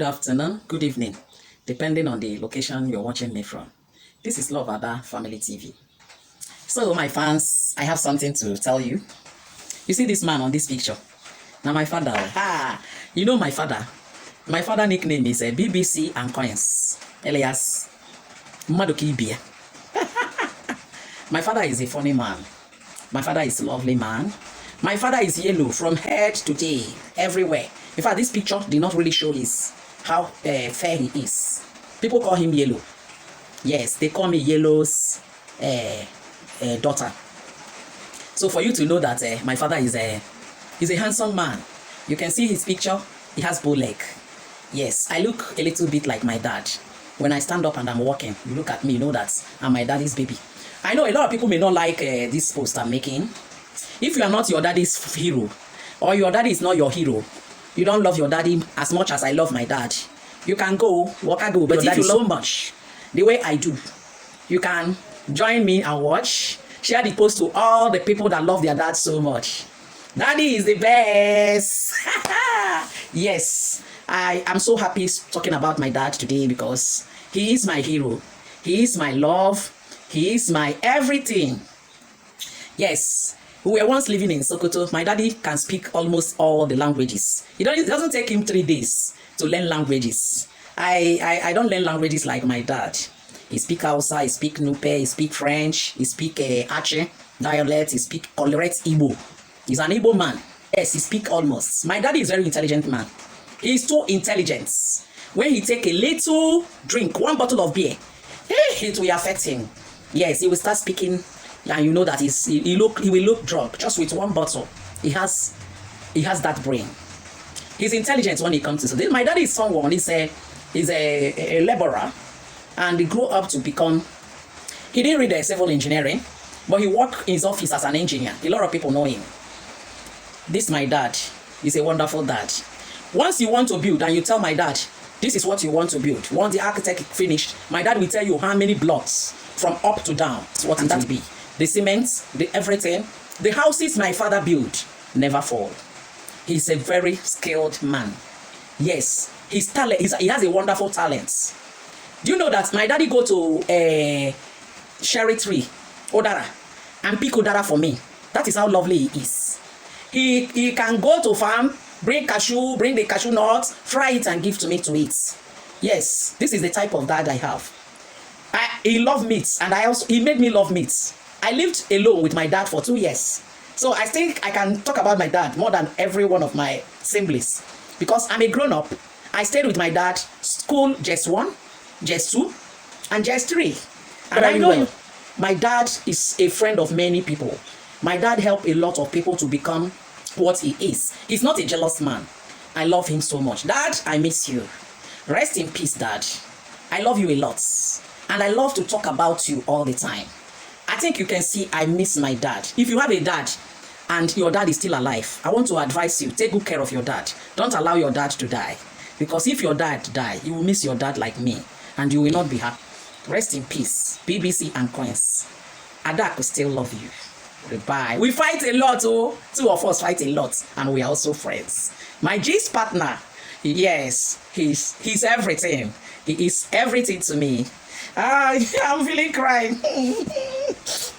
Good afternoon, good evening, depending on the location you're watching me from. This is Love Ada Family TV. So, my fans, I have something to tell you. You see this man on this picture? Now, my father. You know my father. My father nickname is BBC and Coins, alias Madoki Ibia. My father is a funny man. My father is a lovely man. My father is yellow from head to tail, everywhere. In fact, this picture did not really show how fair he is. People call him Yellow. Yes, they call me Yellow's daughter. So for you to know that my father is a handsome man. You can see his picture. He has bow leg. Yes, I look a little bit like my dad. When I stand up and I'm walking, you look at me, you know that I'm my daddy's baby. I know a lot of people may not like this post I'm making. If you are not your daddy's hero, or your daddy is not your hero, you don't love your daddy as much as I love my dad, you can go, walk I go. But if you love so much, the way I do, you can join me and watch, share the post to all the people that love their dad so much. Daddy is the best. Yes, I am so happy talking about my dad today because he is my hero. He is my love. He is my everything. Yes. We were once living in Sokoto. My daddy can speak almost all the languages. It doesn't take him 3 days to learn languages. I don't learn languages like my dad. He speak Hausa, he speak Nupe, he speak French, he speak Aceh dialect, he speak correct Igbo. He's an Igbo man. Yes, he speak almost. My daddy is a very intelligent man. He's too intelligent. When he take a little drink, 1 bottle of beer, it will affect him. Yes, he will start speaking. And you know that he will look drunk just with 1 bottle. He has that brain. He's intelligent when he comes to this. My daddy is someone. He's a laborer, and he grew up to become. He didn't read civil engineering, but he worked in his office as an engineer. A lot of people know him. This my dad is a wonderful dad. Once you want to build and you tell my dad, this is what you want to build. Once the architect finished, my dad will tell you how many blocks from up to down. What it will be. The cement, the everything, the houses my father built never fall. He's a very skilled man. Yes, his talent, he has a wonderful talent. Do you know that my daddy go to a cherry tree, Odara, and pick Odara for me? That is how lovely he is. He can go to farm, bring the cashew nuts, fry it and give to me to eat. Yes, this is the type of dad I have. He loved meat, and he made me love meat. I lived alone with my dad for 2 years. So I think I can talk about my dad more than every one of my siblings. Because I'm a grown-up. I stayed with my dad, school just 1, just 2, and just 3. And I know my dad is a friend of many people. My dad helped a lot of people to become what he is. He's not a jealous man. I love him so much. Dad, I miss you. Rest in peace, Dad. I love you a lot. And I love to talk about you all the time. I think you can see I miss my dad. If you have a dad and your dad is still alive, I want to advise you, take good care of your dad. Don't allow your dad to die. Because if your dad die, you will miss your dad like me. And you will not be happy. Rest in peace. BBC and Coins. Ada will still love you. Goodbye. We fight a lot, oh. 2 of us fight a lot. And we are also friends. My gist partner, yes, he's everything. He is everything to me. I'm feeling crying.